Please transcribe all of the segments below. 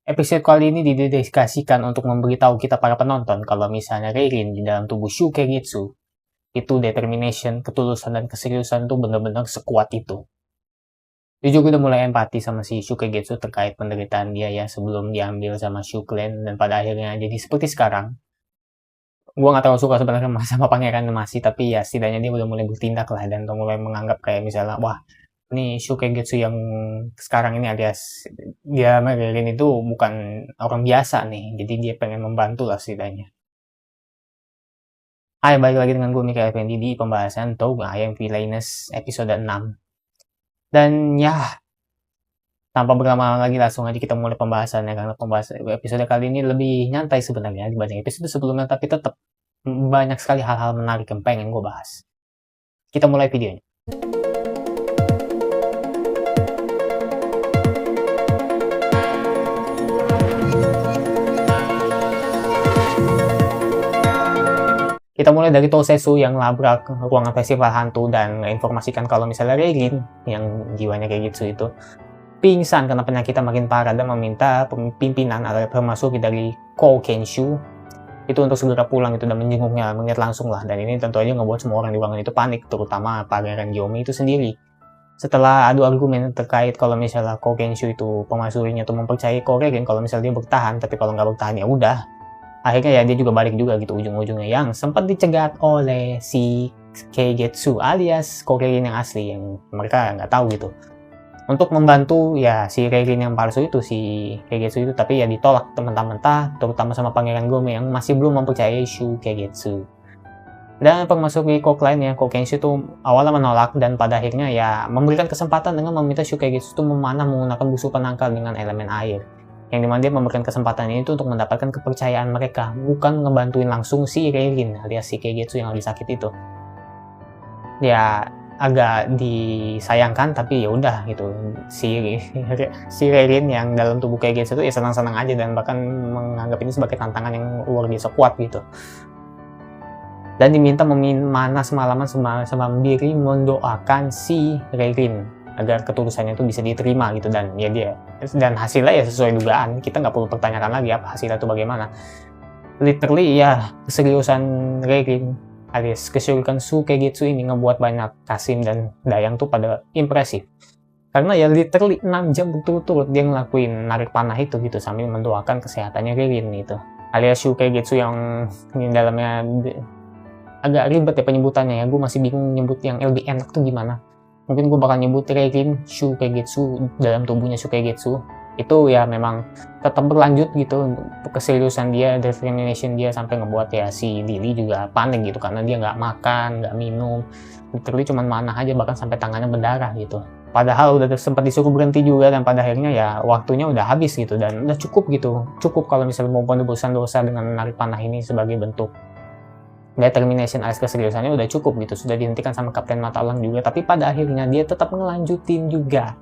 Episode kali ini didedikasikan untuk memberitahu kita para penonton kalau misalnya Reirin di dalam tubuh Shukagetsu itu determination, ketulusan, dan keseriusan tuh bener-bener sekuat itu. Jujur gue udah mulai empati sama si Shukagetsu terkait penderitaan dia ya sebelum diambil sama Shuklen dan pada akhirnya jadi seperti sekarang. Gue gak terlalu suka sebenarnya sama pangeran masih, tapi ya setidaknya dia udah mulai bertindak lah dan udah mulai menganggap kayak misalnya wah ini Shukagetsu yang sekarang ini alias dia Reirin itu bukan orang biasa nih, jadi dia pengen membantu lah setidaknya. Hai, balik lagi dengan gue Mikael Effendi di pembahasan Touga yang Villainous episode 6. Dan ya, tanpa berlama-lama lagi langsung aja kita mulai pembahasannya, karena pembahasan episode kali ini lebih nyantai sebenarnya dibanding episode sebelumnya, tapi tetap banyak sekali hal-hal menarik yang pengen gue bahas. Kita mulai videonya. Kita mulai dari Tosetsu yang labrak ruangan festival hantu dan informasikan kalau misalnya Reirin yang jiwanya Keigetsu itu pingsan karena penyakitnya makin parah dan meminta pimpinan atau permaisuri dari Koukenshu itu untuk segera pulang itu dan menjenguknya, melihat langsung lah. Dan ini tentu aja ngebuat semua orang di ruangan itu panik, terutama Pangeran Yomi itu sendiri. Setelah adu argumen terkait kalau misalnya Koukenshu itu permaisurinya tuh mempercayai Reirin kalau misalnya dia bertahan, tapi kalau nggak bertahan ya udah. Akhirnya ya dia juga balik juga gitu ujung-ujungnya, yang sempat dicegat oleh si Keigetsu alias Reirin yang asli yang mereka nggak tahu gitu untuk membantu ya si Reirin yang palsu itu, si Keigetsu itu, tapi ya ditolak mentah-mentah terutama sama Pangeran Gome yang masih belum mempercayai Shukagetsu. Dan permaisuri lainnya Koukenshu itu awalnya menolak dan pada akhirnya ya memberikan kesempatan dengan meminta Shukagetsu itu memanah menggunakan busur penangkal dengan elemen air, yang dimana dia memberikan kesempatan ini untuk mendapatkan kepercayaan mereka, bukan ngebantuin langsung si Reirin alias si Keigetsu yang lagi sakit itu. Ya agak disayangkan, tapi ya udah gitu, si Reirin yang dalam tubuh Keigetsu itu ya senang-senang aja dan bahkan menganggap ini sebagai tantangan yang luar biasa kuat gitu. Dan diminta memanah semalaman sebelum diri mendoakan si Reirin agar ketulusannya itu bisa diterima gitu, dan ya dia dan hasilnya ya sesuai dugaan, kita nggak perlu pertanyakan lagi apa hasilnya itu bagaimana. Literally ya keseriusan Reirin alias keseriusan Shukagetsu ini ngebuat banyak Kasim dan Dayang tuh pada impresif, karena ya literally 6 jam berturut-turut dia ngelakuin narik panah itu gitu sambil mendoakan kesehatannya Reirin itu alias Shukagetsu yang ini dalamnya agak ribet ya penyebutannya ya, gue masih bingung nyebut yang lebih enak tuh gimana. Mungkin gue bakal nyebut Reirin Shukagetsu dalam tubuhnya Shukagetsu itu ya memang tetap berlanjut gitu, keseriusan dia, determination dia sampai ngebuat ya si Lily juga panik gitu karena dia nggak makan, nggak minum, literally cuman manah aja, bahkan sampai tangannya berdarah gitu. Padahal udah sempat disuruh berhenti juga dan pada akhirnya ya waktunya udah habis gitu dan udah cukup gitu, cukup kalau misalnya mau penebusan dosa dengan menarik panah ini sebagai bentuk determination alias keseriusannya udah cukup gitu, sudah dihentikan sama Kapten Mata Elang juga, tapi pada akhirnya dia tetap ngelanjutin juga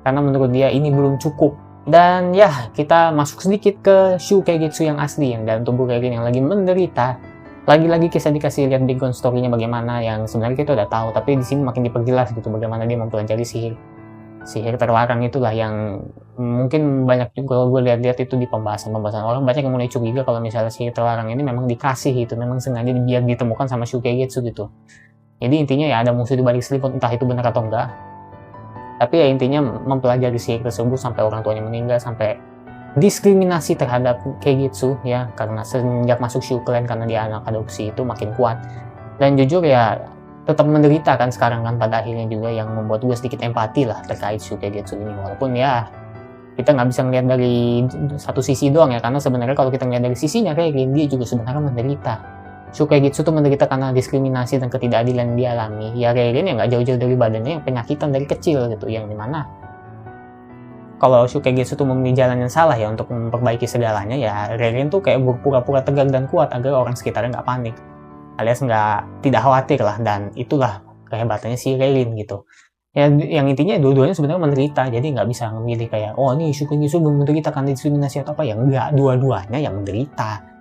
karena menurut dia ini belum cukup. Dan ya kita masuk sedikit ke Shukagetsu yang asli yang dalam tubuh Reirin yang lagi menderita. Lagi-lagi kisah dikasih lihat background story-nya bagaimana, yang sebenarnya kita udah tahu, tapi di sini makin diperjelas gitu bagaimana dia mempelajari sihir terlarang itulah, yang mungkin banyak juga kalau gue lihat-lihat itu di pembahasan orang banyak yang mulai curiga kalau misalnya sihir terlarang ini memang dikasih gitu, memang sengaja biar ditemukan sama Shukagetsu gitu. Jadi intinya ya ada musuh di balik selimut, entah itu benar atau enggak, tapi ya intinya mempelajari sihir tersebut sampai orang tuanya meninggal, sampai diskriminasi terhadap Keigetsu ya karena semenjak masuk Shuklen karena dia anak adopsi itu makin kuat. Dan jujur ya tetap menderita kan sekarang kan pada akhirnya juga, yang membuat gue sedikit empati lah terkait Shukagetsu ini, walaupun ya kita nggak bisa ngeliat dari satu sisi doang ya, karena sebenarnya kalau kita ngeliat dari sisinya Reirin, dia juga sebenarnya menderita. Shukagetsu tuh menderita karena diskriminasi dan ketidakadilan yang dialami. Ya Reirin yang nggak jauh-jauh dari badannya yang penyakitan dari kecil gitu, yang dimana kalau Shukagetsu tuh memilih jalan yang salah ya untuk memperbaiki segalanya, ya Reirin tuh kayak berpura-pura tegar dan kuat agar orang sekitarnya nggak panik alias tidak khawatir lah, dan itulah kehebatannya si Reirin gitu. Ya, yang intinya dua-duanya sebenarnya menderita, jadi nggak bisa memilih kayak oh ini Shukagetsu menderita karena diskriminasi atau apa, ya enggak, dua-duanya yang menderita.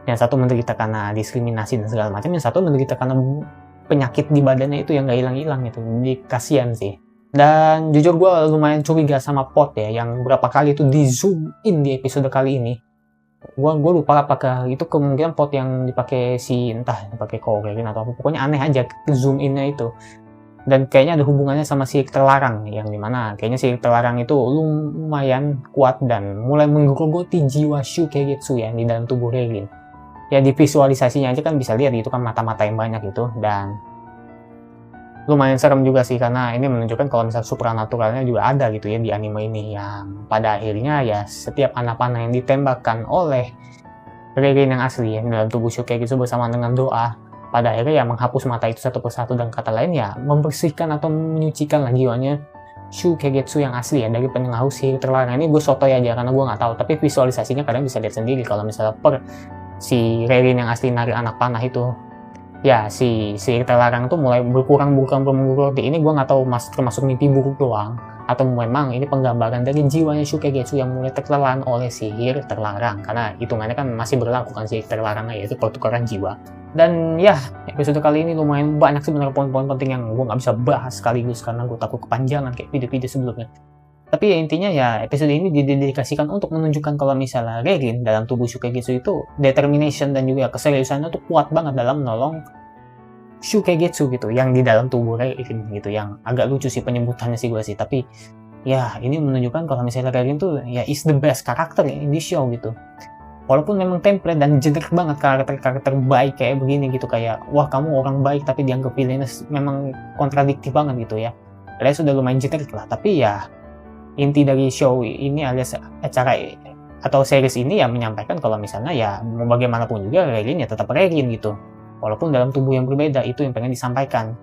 Yang satu menderita karena diskriminasi dan segala macam, yang satu menderita karena penyakit di badannya itu yang nggak hilang-hilang gitu. Jadi kasihan sih. Dan jujur gue lumayan curiga sama Pot ya, yang berapa kali itu di zoom in di episode kali ini. Gue lupa apakah itu kemungkinan Pot yang dipakai si entah dipakai Korean atau apa, pokoknya aneh aja zoom innya itu. Dan kayaknya ada hubungannya sama sihir terlarang, yang dimana kayaknya sihir terlarang itu lumayan kuat dan mulai menggerogoti jiwa Shu Keigetsu ya di dalam tubuh Reirin. Ya di visualisasinya aja kan bisa lihat itu kan mata-mata yang banyak gitu, dan lumayan serem juga sih karena ini menunjukkan kalau misal supranaturalnya juga ada gitu ya di anime ini, yang pada akhirnya ya setiap anak panah yang ditembakkan oleh Reirin yang asli ya dalam tubuh Shu Keigetsu bersama dengan doa, pada akhirnya ya menghapus mata itu satu persatu, dan kata lain ya membersihkan atau menyucikan lah jiwanya Shu Keigetsu yang asli ya dari pengaruh sihir terlarang. Ini gue sotoy aja karena gue nggak tahu, tapi visualisasinya kalian bisa lihat sendiri kalau misalnya si Reirin yang asli narik anak panah itu ya si sihir terlarang tuh mulai berkurang. Ini gue nggak tahu termasuk mimpi buruk doang atau memang ini penggambaran dari jiwanya Shu Keigetsu yang mulai tertelan oleh sihir terlarang, karena hitungannya kan masih berlaku kan sihir terlarangnya, yaitu pertukaran jiwa. Dan ya episode kali ini lumayan banyak sebenarnya poin-poin penting yang gue nggak bisa bahas sekaligus karena gue takut kepanjangan kayak video-video sebelumnya. Tapi ya intinya ya episode ini didedikasikan untuk menunjukkan kalau misalnya Reirin dalam tubuh Shu Keigetsu itu determination dan juga keseriusannya tuh kuat banget dalam menolong Shu Keigetsu gitu yang di dalam tubuh Reirin gitu. Yang agak lucu sih penyebutannya sih gue sih, tapi ya ini menunjukkan kalau misalnya Reirin tuh ya is the best karakter in this show gitu. Walaupun memang template dan generic banget karakter baik kayak begini gitu, kayak wah kamu orang baik tapi dianggap villainous, memang kontradiktif banget gitu ya. Kalian sudah lumayan generic lah, tapi ya inti dari show ini alias acara atau series ini ya menyampaikan kalau misalnya ya mau bagaimanapun juga Reirin ya tetap Reirin gitu, walaupun dalam tubuh yang berbeda. Itu yang pengen disampaikan.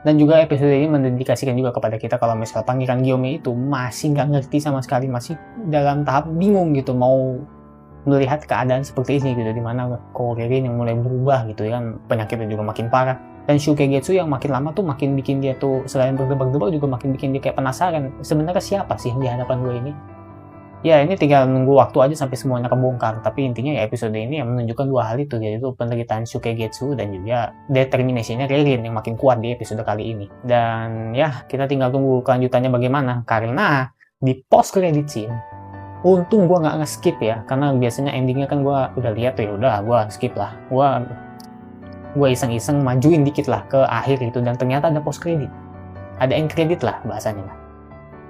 Dan juga episode ini mendedikasikan juga kepada kita kalau misalnya Pangeran Gyome itu masih nggak ngerti sama sekali, masih dalam tahap bingung gitu mau melihat keadaan seperti ini gitu, dimana Reirin yang mulai berubah gitu ya, penyakitnya juga makin parah, dan Shu Keigetsu yang makin lama tuh makin bikin dia tuh selain berdebar-debar juga makin bikin dia kayak penasaran sebenarnya siapa sih yang di hadapan gue ini. Ya ini tinggal nunggu waktu aja sampai semuanya kebongkar, tapi intinya ya episode ini yang menunjukkan dua hal itu, yaitu penderitaan Shu Keigetsu dan juga determinasinya Reirin yang makin kuat di episode kali ini. Dan ya kita tinggal tunggu kelanjutannya bagaimana, karena di post credit scene untung gue nggak nge-skip ya, karena biasanya endingnya kan gue udah lihat tuh, ya udah gue skip lah, gue iseng-iseng majuin dikit lah ke akhir itu, dan ternyata ada post credit, ada end credit lah bahasanya lah.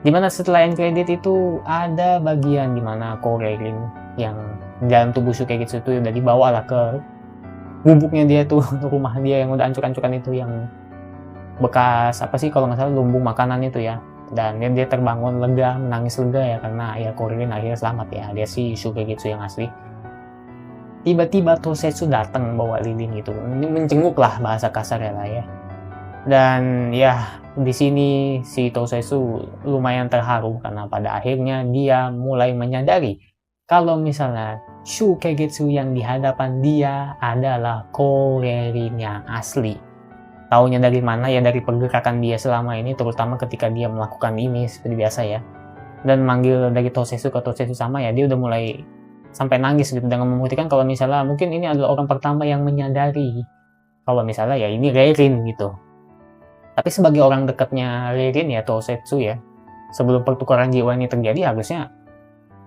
Dimana setelah end credit itu ada bagian dimana Reirin yang dalam tubuh Shu Keigetsu itu udah dibawa lah ke gubuknya dia tuh, rumah dia yang udah ancur-ancuran itu, yang bekas apa sih kalau nggak salah lumbung makanan itu ya. Dan dia terbangun lega, menangis lega ya, karena ya Reirin akhirnya selamat ya, dia si Shu Keigetsu yang asli. Tiba-tiba Tosetsu datang bawa lilin gitu, menjenguk lah bahasa kasarnya lah ya. Dan ya di sini si Tosetsu lumayan terharu karena pada akhirnya dia mulai menyadari kalau misalnya Shu Keigetsu yang di hadapan dia adalah Reirin yang asli. Taunya dari mana ya, dari pergerakan dia selama ini, terutama ketika dia melakukan ini seperti biasa ya, dan manggil dari Tosetsu ke Tosetsu sama ya, dia udah mulai sampai nangis gitu, dengan membuktikan kalau misalnya mungkin ini adalah orang pertama yang menyadari kalau misalnya ya ini Reirin gitu. Tapi sebagai orang dekatnya Reirin ya Tosetsu ya, sebelum pertukaran jiwa ini terjadi harusnya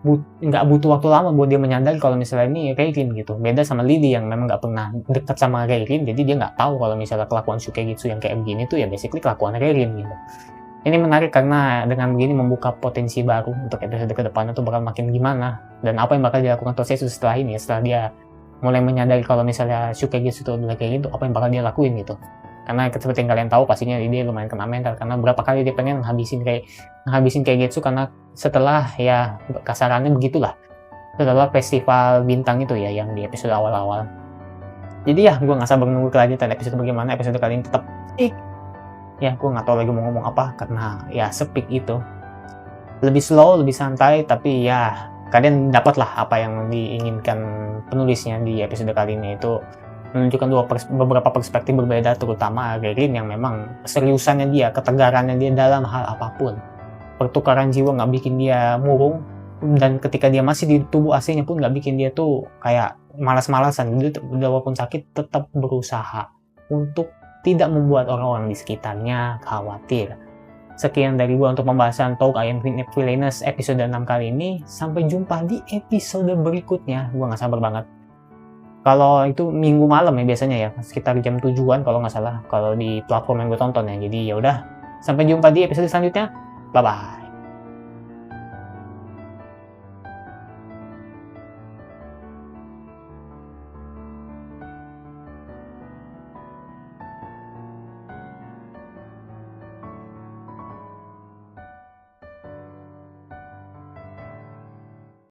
nggak butuh waktu lama buat dia menyadari kalau misalnya ini Reirin gitu. Beda sama Lily yang memang nggak pernah dekat sama Reirin, jadi dia nggak tahu kalau misalnya kelakuan Shu Keigetsu yang kayak begini tuh ya basically kelakuan Reirin gitu. Ini menarik karena dengan begini membuka potensi baru untuk episode ke depannya tuh bakal makin gimana, dan apa yang bakal dilakukan Tosetsu setelah ini, setelah dia mulai menyadari kalau misalnya Shu Keigetsu itu adalah Reirin tuh apa yang bakal dia lakuin gitu. Karena seperti yang kalian tahu pastinya dia lumayan kena mental, karena berapa kali dia pengen ngehabisin Keigetsu, karena setelah ya kasarannya begitulah, setelah festival bintang itu ya yang di episode awal-awal. Jadi ya gue gak sabar nunggu kelanjutan episode bagaimana. Episode kali ini tetap ya gue gak tahu lagi mau ngomong apa karena ya sepik itu, lebih slow, lebih santai, tapi ya kalian dapatlah apa yang diinginkan penulisnya di episode kali ini, itu menunjukkan beberapa perspektif berbeda, terutama Reirin yang memang seriusannya dia, ketegarannya dia dalam hal apapun. Pertukaran jiwa nggak bikin dia murung, dan ketika dia masih di tubuh aslinya pun nggak bikin dia tuh kayak malas-malasan. Dia walaupun sakit tetap berusaha untuk tidak membuat orang-orang di sekitarnya khawatir. Sekian dari gua untuk pembahasan Talk I Am Villainous episode 6 kali ini. Sampai jumpa di episode berikutnya. Gua nggak sabar banget. Kalau itu minggu malam ya biasanya ya, sekitar jam 7-an kalau nggak salah, kalau di platform yang gue tonton ya. Jadi ya udah, sampai jumpa di episode selanjutnya. Bye bye.